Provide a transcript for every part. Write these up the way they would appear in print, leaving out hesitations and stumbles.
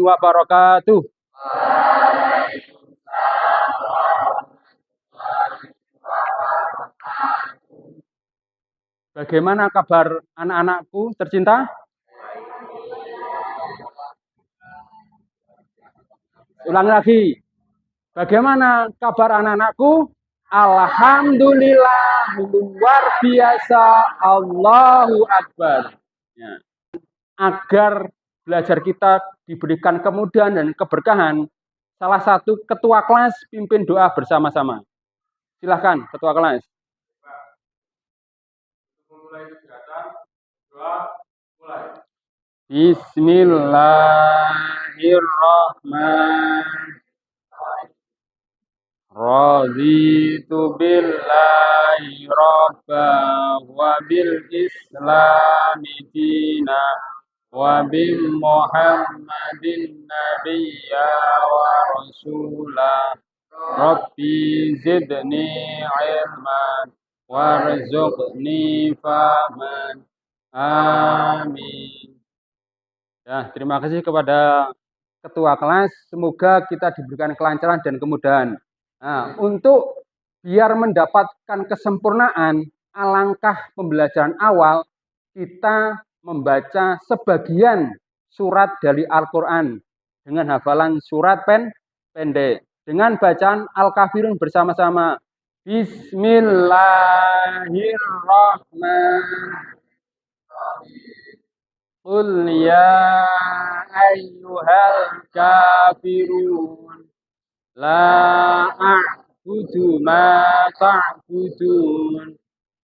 wabarakatuh. Bagaimana kabar anak-anakku tercinta? Ulang lagi. Bagaimana kabar anak-anakku? Alhamdulillah, luar biasa, Allahu Akbar. Ya. Agar belajar kita diberikan kemudahan dan keberkahan, salah satu ketua kelas pimpin doa bersama-sama. Silahkan, ketua kelas. Bismillahirrahmanirrahim. Raditu billahi rabba wa bil islami dina wa bi Muhammadin nabiyya wa rasula. Rabbi zidni ilman warzuqni fahman. Amin. Ya, terima kasih kepada ketua kelas. Semoga kita diberikan kelancaran dan kemudahan. Nah, untuk biar mendapatkan kesempurnaan, alangkah pembelajaran awal, kita membaca sebagian surat dari Al-Quran dengan hafalan surat pendek. Dengan bacaan Al-Kafirun bersama-sama. Bismillahirrahmanirrahim. Qul ya ayyuhal kafirun la a'budu ma ta'budun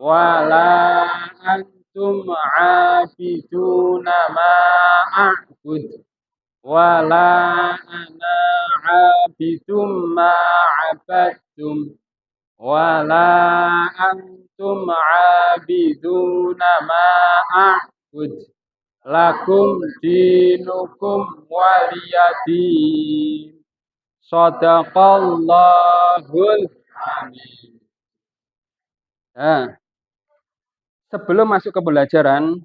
wa la antum 'abiduna ma a'bud wa la ana 'abidum ma 'abadtum wa la antum 'abiduna ma a'bud lakum dinukum waliyadin. Shadaqallahul amin. Nah, sebelum masuk ke pembelajaran,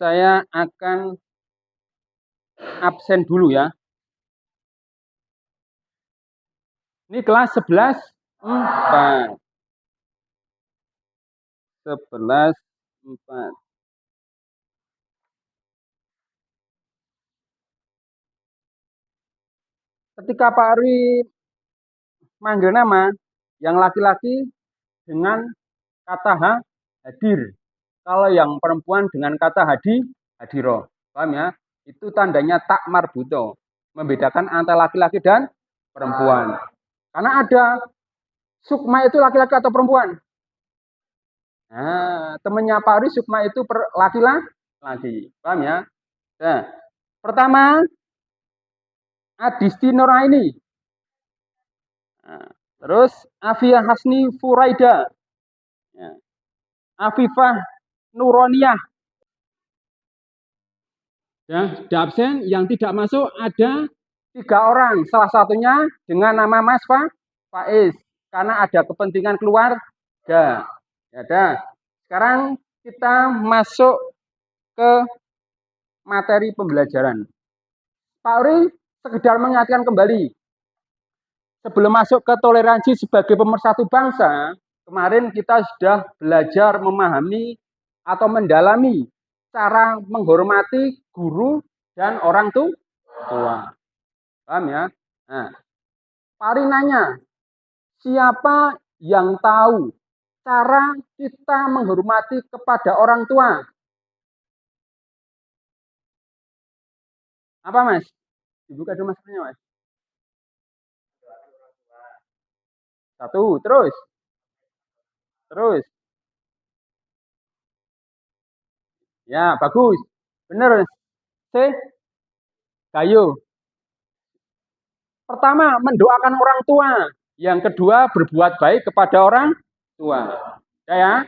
saya akan absen dulu ya. Ini kelas 11 4. 11 4. Ketika Pak Ari manggil nama yang laki-laki dengan kata hadir. Kalau yang perempuan dengan kata hadiro. Paham ya? Itu tandanya tak marbuto. Membedakan antara laki-laki dan perempuan. Karena ada Sukma itu laki-laki atau perempuan? Nah, temannya Pak Ari Sukma itu laki-laki. Paham ya? Nah, pertama Adisti Nuraini. Nah, terus Afia Hasni Furaida. Ya. Afifah Nuroniah. Ya, di absen yang tidak masuk ada 3 orang. Salah satunya dengan nama Mas Faiz. Karena ada kepentingan keluarga. Ya, dah. Sekarang kita masuk ke materi pembelajaran. Pak Uri sekedar mengingatkan kembali. Sebelum masuk ke toleransi sebagai pemersatu bangsa, kemarin kita sudah belajar memahami atau mendalami cara menghormati guru dan orang tua. Paham ya? Nah, Pak Ari nanya, siapa yang tahu cara kita menghormati kepada orang tua? Apa Mas? Dibuka dulu maskernya Mas. 1, terus. Ya, bagus. Benar. C. Kayu. Pertama, mendoakan orang tua. Yang kedua, berbuat baik kepada orang tua. Ya.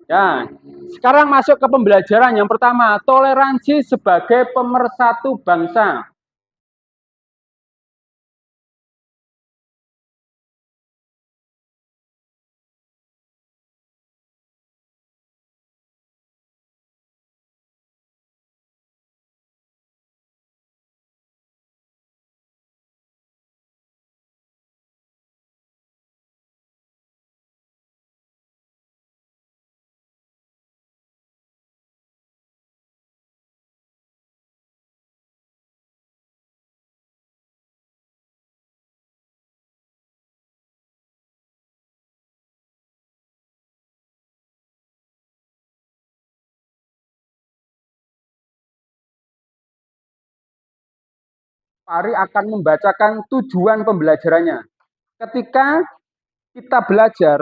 Ya. Sekarang masuk ke pembelajaran yang pertama, toleransi sebagai pemersatu bangsa. Pak Ari akan membacakan tujuan pembelajarannya. Ketika kita belajar,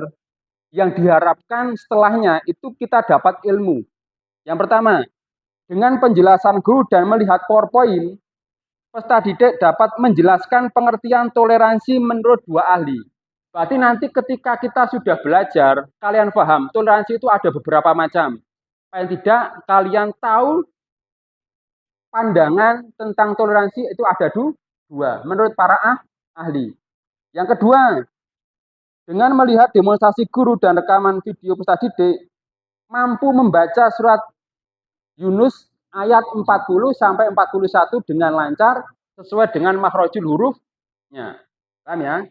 yang diharapkan setelahnya itu kita dapat ilmu. Yang pertama, dengan penjelasan guru dan melihat PowerPoint, peserta didik dapat menjelaskan pengertian toleransi menurut dua ahli. Berarti nanti ketika kita sudah belajar, kalian paham, toleransi itu ada beberapa macam. Paling tidak, kalian tahu pandangan tentang toleransi itu ada dua, menurut para ahli. Yang kedua, dengan melihat demonstrasi guru dan rekaman video peserta didik, mampu membaca surat Yunus ayat 40 sampai 41 dengan lancar sesuai dengan makhrajul hurufnya. Paham ya?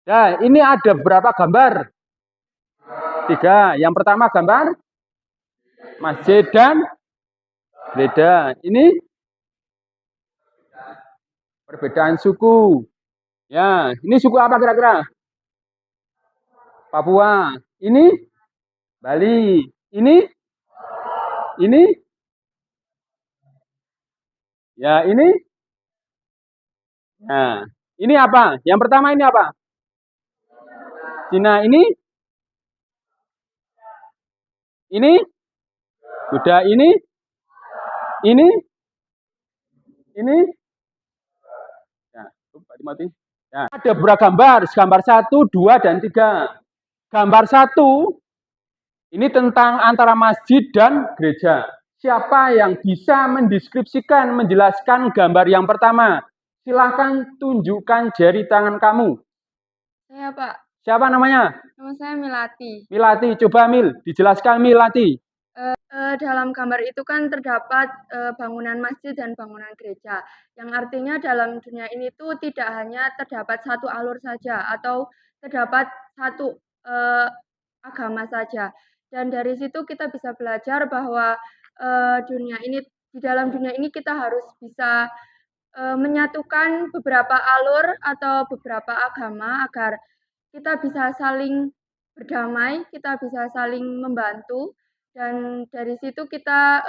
Nah, ini ada beberapa gambar. 3. Yang pertama gambar masjid dan gereja. Ini perbedaan suku. Ya, ini suku apa kira-kira? Papua. Ini Bali. Ini ya, ini. Nah, ini apa? Yang pertama ini apa? Cina. Ini Buddha. Ini ya, ada beberapa gambar 1, 2, dan 3. Gambar 1 ini tentang antara masjid dan gereja. Siapa yang bisa mendeskripsikan, menjelaskan gambar yang pertama? Silahkan tunjukkan jari tangan kamu. Saya, Pak. Siapa namanya? Nama saya Milati. Milati, coba Mil, dijelaskan Milati. Dalam gambar itu kan terdapat bangunan masjid dan bangunan gereja. Yang artinya dalam dunia ini tuh tidak hanya terdapat satu alur saja atau terdapat satu agama saja. Dan dari situ kita bisa belajar bahwa di dalam dunia ini kita harus bisa menyatukan beberapa alur atau beberapa agama agar kita bisa saling berdamai, kita bisa saling membantu, dan dari situ kita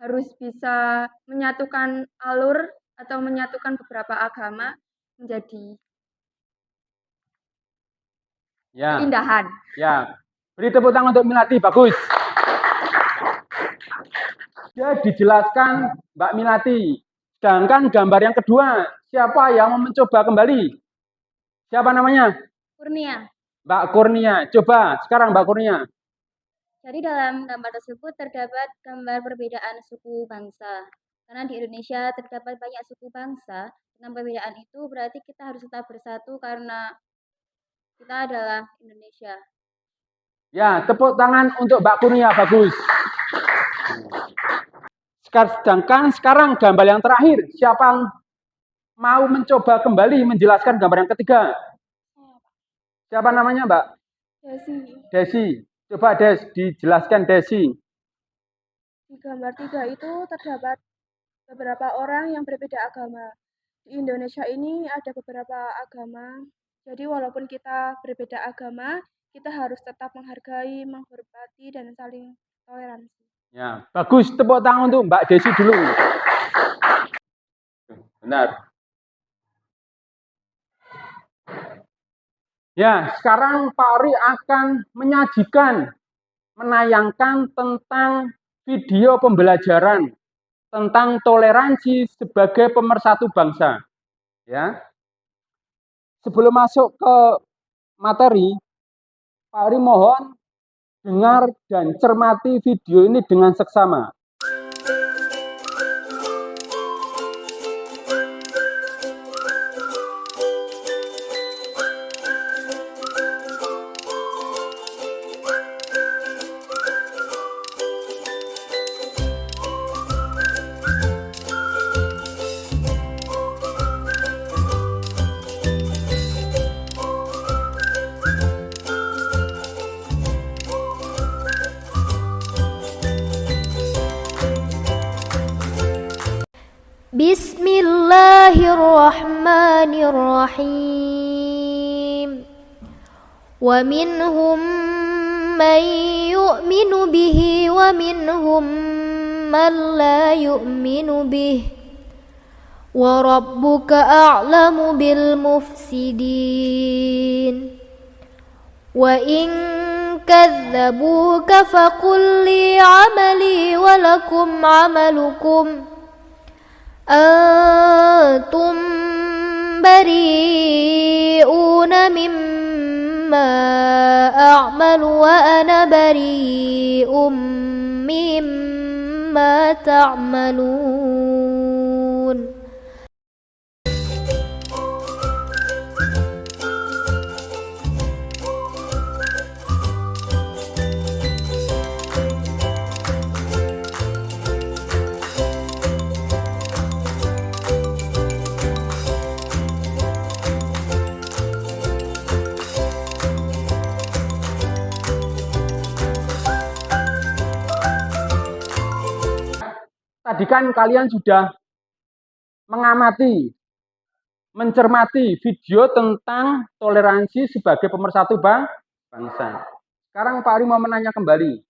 harus bisa menyatukan alur atau menyatukan beberapa agama menjadi keindahan. Ya, beri tepuk tangan untuk Milati, bagus. Ya, dijelaskan Mbak Milati. Sedangkan gambar yang kedua, siapa yang mau mencoba kembali? Siapa namanya? Kurnia. Mbak Kurnia. Coba sekarang Mbak Kurnia. Jadi dalam gambar tersebut terdapat gambar perbedaan suku bangsa. Karena di Indonesia terdapat banyak suku bangsa, dengan perbedaan itu berarti kita harus tetap bersatu karena kita adalah Indonesia. Ya, tepuk tangan untuk Mbak Kurnia, bagus. Sedangkan sekarang gambar yang terakhir, siapa yang mau mencoba kembali menjelaskan gambar yang ketiga? Siapa namanya, Mbak? Desi. Coba Des, dijelaskan Desi. Di gambar 3 itu terdapat beberapa orang yang berbeda agama. Di Indonesia ini ada beberapa agama, jadi walaupun kita berbeda agama, kita harus tetap menghargai, menghormati, dan saling toleransi. Ya, bagus. Tepuk tangan untuk Mbak Desi dulu. Benar. Ya, sekarang Pak Ari akan menayangkan tentang video pembelajaran tentang toleransi sebagai pemersatu bangsa. Ya. Sebelum masuk ke materi, Pak Ari mohon dengar dan cermati video ini dengan seksama. Bismillahirrahmanirrahim. Wa minhum man yu'minu bihi wa minhum man la yu'minu bihi وربك أعلم بالمفسدين وإن كذبوك فقل لي عملي ولكم عملكم أنتم بريئون مما أعمل وأنا بريء مما تعملون. Tadi kan kalian sudah mengamati, mencermati video tentang toleransi sebagai pemersatu bangsa. Sekarang Pak Ari mau menanya kembali.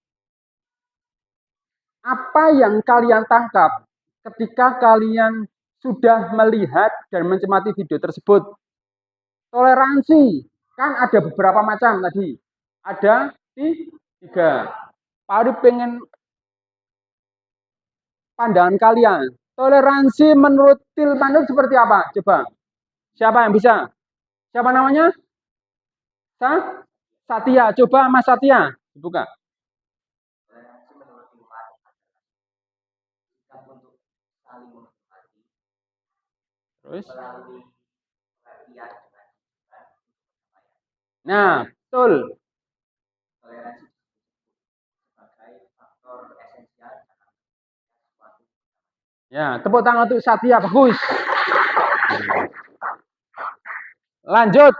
Apa yang kalian tangkap ketika kalian sudah melihat dan mencermati video tersebut? Toleransi, kan ada beberapa macam tadi. Ada 3. Pak Ari pengen pandangan kalian. Toleransi menurut Tilmanut seperti apa? Coba. Siapa yang bisa? Siapa namanya? Satya. Coba Mas Satya. Buka. Terus? Nah, betul. Ya, tepuk tangan untuk Satya, bagus. Lanjut,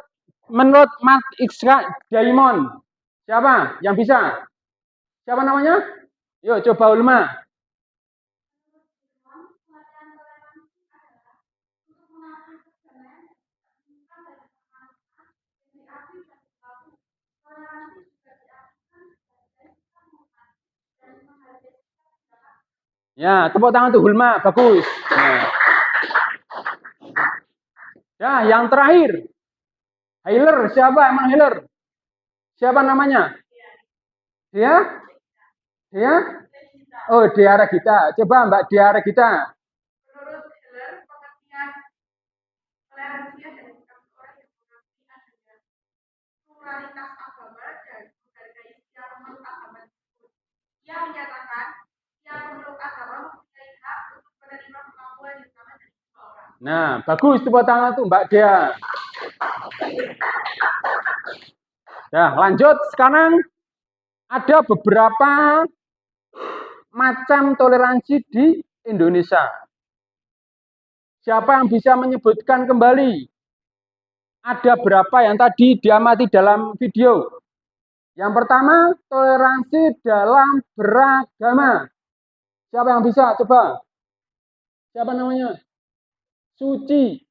menurut Mark Iskra Diamond, siapa yang bisa? Siapa namanya? Yuk, coba Ulma. Ya, tepuk tangan untuk Hulma, bagus. Ya, yang terakhir. Hiler, siapa emang Hiler? Siapa namanya? Dia? Dia? Oh, Dia Regita. Coba Mbak Dia Regita. Menurut Heller, pengertian toleransi adalah sikap seorang yang mengakui adanya pluralitas agama dan menghargai setiap pemeluk agama tersebut. Ia menyatakan setiap pemeluk agama mempunyai hak untuk menerima kemampuan yang sama dari semua orang. Nah, bagus tepuk tangan tuh Mbak Dia. Ya, lanjut sekarang ada beberapa macam toleransi di Indonesia. Siapa yang bisa menyebutkan kembali? Ada berapa yang tadi diamati dalam video? Yang pertama, toleransi dalam beragama. Siapa yang bisa? Coba. Siapa namanya? Suci.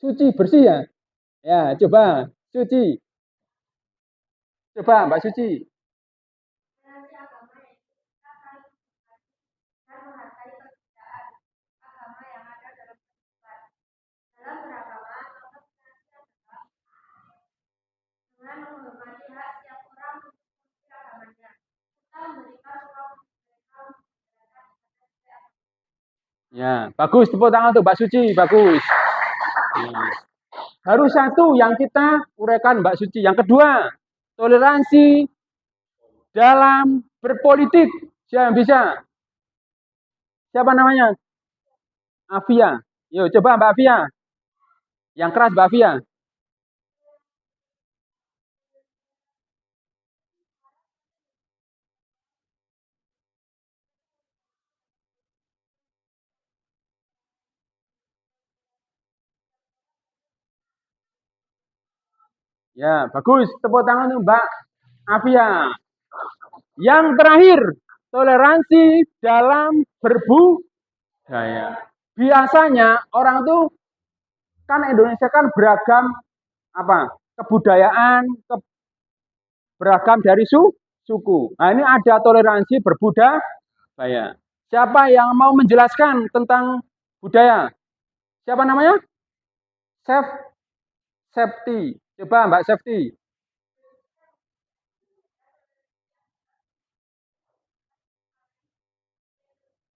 Suci, bersih ya? Ya, coba. Suci. Coba, Mbak Suci. Ya, bagus tepuk tangan untuk Mbak Suci, bagus. Baru satu yang kita uraikan Mbak Suci. Yang kedua, toleransi dalam berpolitik. Siapa yang bisa? Siapa namanya? Afia. Yuk, coba Mbak Afia. Yang keras Mbak Afia. Ya, bagus. Tepuk tangan untuk Mbak Afia. Yang terakhir, toleransi dalam berbudaya. Biasanya orang tuh kan Indonesia kan beragam apa? Kebudayaan, beragam dari suku. Nah, ini ada toleransi berbudaya. Siapa yang mau menjelaskan tentang budaya? Siapa namanya? Safety. Coba Mbak Safety.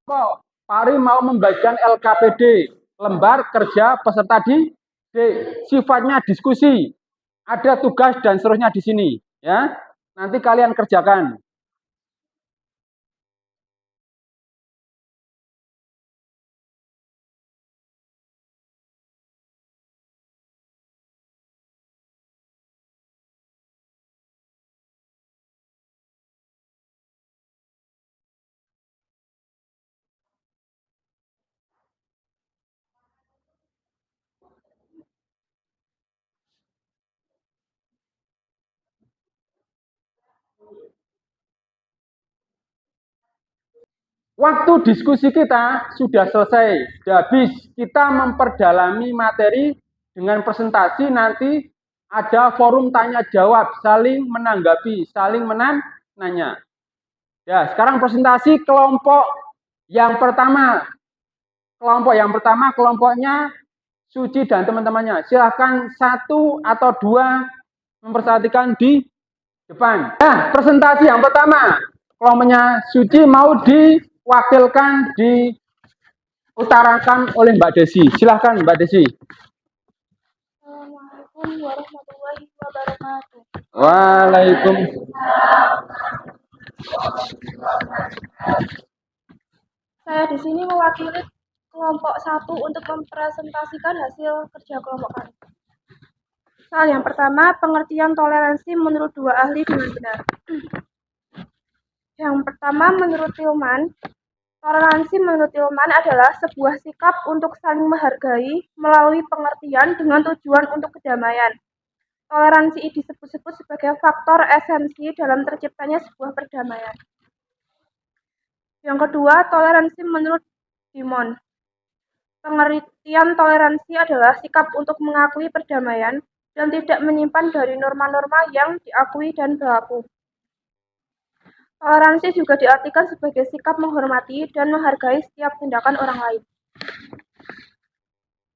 Kok Pari mau membagikan LKPD, lembar kerja peserta didik. Sifatnya diskusi. Ada tugas dan seterusnya di sini, ya. Nanti kalian kerjakan. Waktu diskusi kita sudah selesai, sudah habis. Kita memperdalami materi dengan presentasi, nanti ada forum tanya jawab, saling menanggapi, saling menanya. Ya, sekarang presentasi kelompok yang pertama. Kelompoknya Suci dan teman-temannya. Silahkan 1 atau 2 memperhatikan di depan. Nah, presentasi yang pertama. Kelompoknya Suci mau diwakilkan, diutarakan oleh Mbak Desi. Silahkan Mbak Desi. Assalamualaikum warahmatullahi wabarakatuh. Waalaikumsalam. Saya di sini mewakili kelompok 1 untuk mempresentasikan hasil kerja kelompok kami. Soal yang pertama, pengertian toleransi menurut 2 ahli dengan benar. Yang pertama, menurut Tillman, toleransi menurut Tillman adalah sebuah sikap untuk saling menghargai melalui pengertian dengan tujuan untuk kedamaian. Toleransi disebut-sebut sebagai faktor esensi dalam terciptanya sebuah perdamaian. Yang kedua, toleransi menurut Dimon. Pengertian toleransi adalah sikap untuk mengakui perdamaian dan tidak menyimpan dari norma-norma yang diakui dan berlaku. Toleransi juga diartikan sebagai sikap menghormati dan menghargai setiap tindakan orang lain.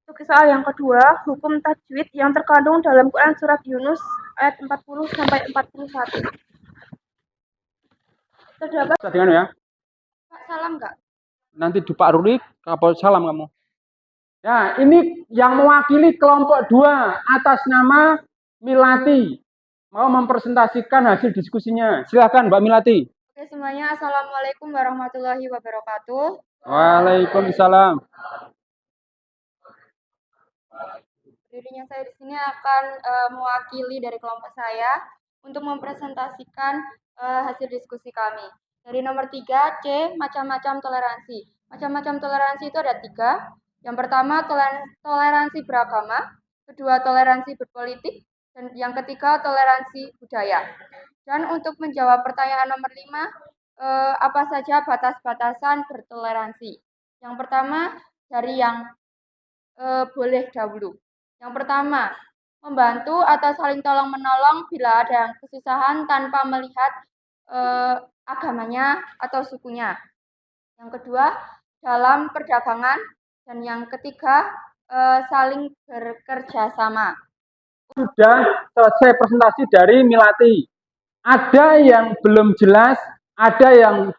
Untuk soal yang kedua, hukum tajwid yang terkandung dalam Quran Surat Yunus ayat 40-41. Terdapat ya. Pak, salam nggak? Nanti di Pak Ruri, kapal salam kamu. Ya, ini yang mewakili kelompok 2 atas nama Milati. Mau mempresentasikan hasil diskusinya. Silakan Mbak Milati. Oke semuanya, Assalamualaikum warahmatullahi wabarakatuh. Waalaikumsalam. Dirinya saya di sini akan mewakili dari kelompok saya untuk mempresentasikan hasil diskusi kami. Dari nomor 3, C, macam-macam toleransi. Macam-macam toleransi itu ada 3. Yang pertama, toleransi beragama. Kedua, toleransi berpolitik. Dan yang ketiga, toleransi budaya. Dan untuk menjawab pertanyaan nomor 5, apa saja batas-batasan bertoleransi? Yang pertama, dari yang boleh dahulu. Yang pertama, membantu atau saling tolong-menolong bila ada yang kesusahan tanpa melihat agamanya atau sukunya. Yang kedua, dalam perdagangan. Dan yang ketiga, saling bekerja sama. Sudah selesai presentasi dari Milati. Ada yang belum jelas, ada yang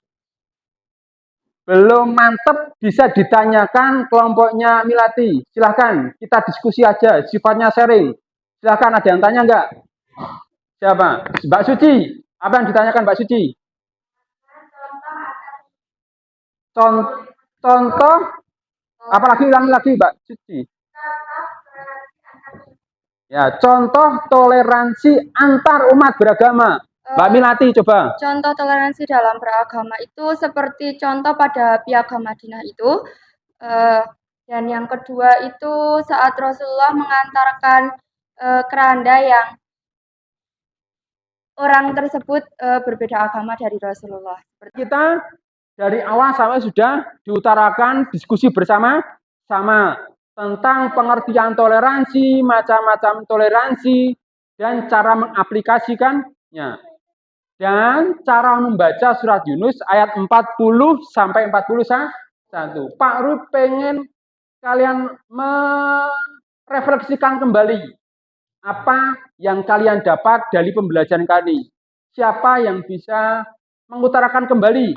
belum mantep, bisa ditanyakan kelompoknya Milati. Silahkan, kita diskusi aja, sifatnya sharing. Silahkan, ada yang tanya enggak? Siapa? Mbak Suci. Apa yang ditanyakan Mbak Suci? Contoh, apalagi ulangi lagi Mbak Suci. Ya, contoh toleransi antar umat beragama. Mbak Milati, coba. Contoh toleransi dalam beragama itu seperti contoh pada Piagam Madinah itu. Dan yang kedua itu saat Rasulullah mengantarkan keranda yang orang tersebut berbeda agama dari Rasulullah. Kita dari awal sampai sudah diutarakan diskusi bersama-sama tentang pengertian toleransi, macam-macam toleransi, dan cara mengaplikasikannya. Dan cara membaca surat Yunus ayat 40 sampai 41. Pak Rud pengen kalian merefleksikan kembali apa yang kalian dapat dari pembelajaran kali. Siapa yang bisa mengutarakan kembali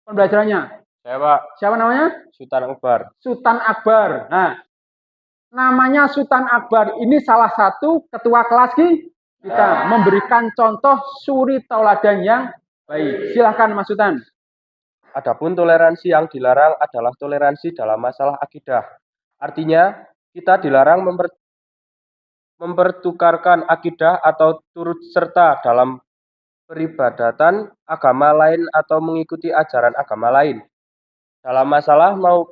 pembelajarannya? Saya Pak, Siapa namanya? Sultan Akbar. Sultan Akbar. Nah, namanya Sultan Akbar ini salah satu ketua kelas kita memberikan contoh suri tauladan yang baik. Silahkan Mas Sultan. Adapun toleransi yang dilarang adalah toleransi dalam masalah akidah. Artinya, kita dilarang mempertukarkan akidah atau turut serta dalam peribadatan agama lain atau mengikuti ajaran agama lain. Dalam masalah mau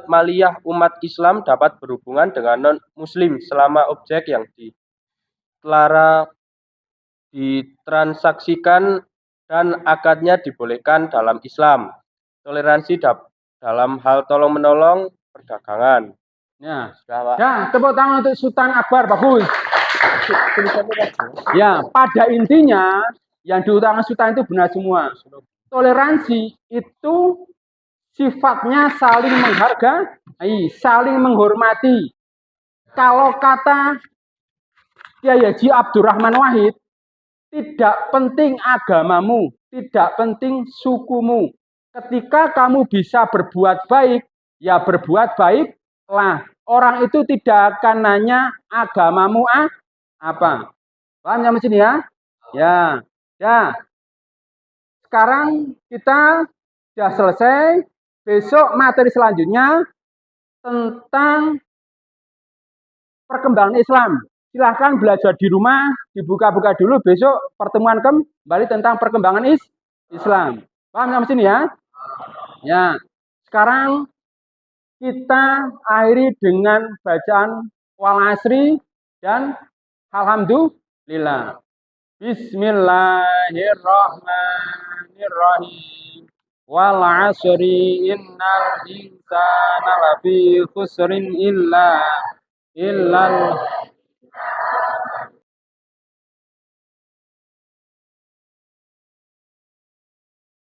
maliyah umat Islam dapat berhubungan dengan non-muslim selama objek yang ditransaksikan dan akadnya dibolehkan dalam Islam. Toleransi dalam hal tolong-menolong perdagangan. Ya, Sudah, Pak. ya, tepuk tangan untuk Sultan Akbar, bagus. Ya, pada intinya yang diutarakan Sultan itu benar semua. Toleransi itu sifatnya saling menghargai, saling menghormati. Kalau kata Kiai Haji Abdurrahman Wahid, tidak penting agamamu, tidak penting sukumu. Ketika kamu bisa berbuat baik, ya berbuat baiklah. Orang itu tidak akan nanya agamamu apa. Paham sampai sini ya? Ya. Ya. Sekarang kita sudah selesai. Besok materi selanjutnya tentang perkembangan Islam. Silahkan belajar di rumah, dibuka-buka dulu. Besok pertemuan kembali tentang perkembangan Islam. Paham sampai sini ya? Ya. Sekarang kita akhiri dengan bacaan wal asri dan alhamdulillah. Bismillahirrahmanirrahim. Wal asri innal insana lafi khusrin illal